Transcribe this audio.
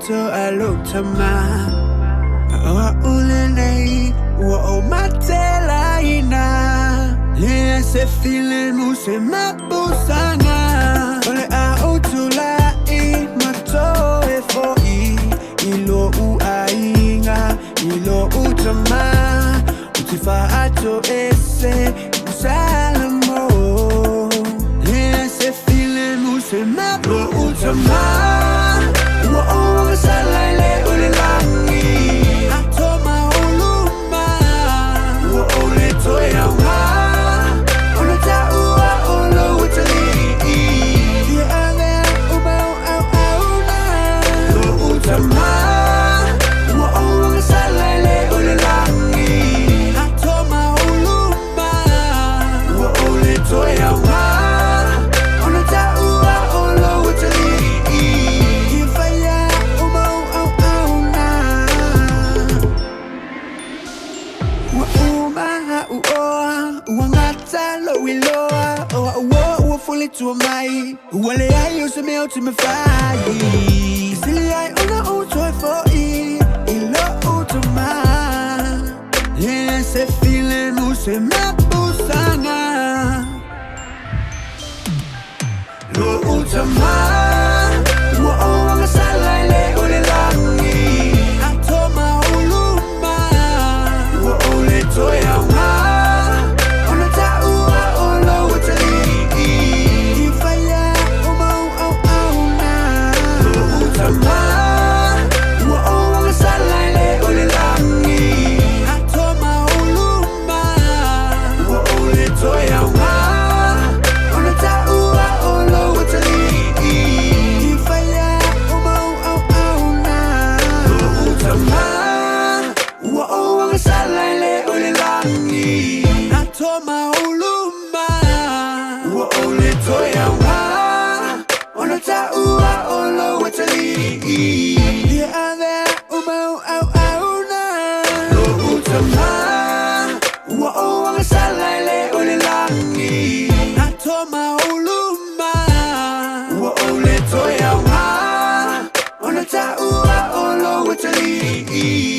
to I look to my Ulenei, o matela ina. Lese feeling muse mapusana. Ole a utula I mato e fo I. Ilo u ainga, ilo utama. Utifa ato ese, usalamo. Lese feeling muse mapu utama. Wo salale ule langi. Atoma uluma. Wo ole toya wa. Ono ta ua olo utali. Dia ane uba au au na. Lo utama. Wo salale ule langi. Atoma uluma. Wo ole toya wa. Ono ta ua olo utali. Fully to my wale I use me out to me fire. Silly I on the old toy for E. Ilo to my. Yes, a feeling who say mapusana. Lo to my. Wo salale ole langi. Atoma uluma. Wo ole toya wa. Atoma uluma. Wo ole toya wa. Ono ta ua olo watali. Dia ane umau au au na. Lo utama. Wo salale ole langi. Atoma uluma. Wo ole toya wa. Ono ta ua olo watali.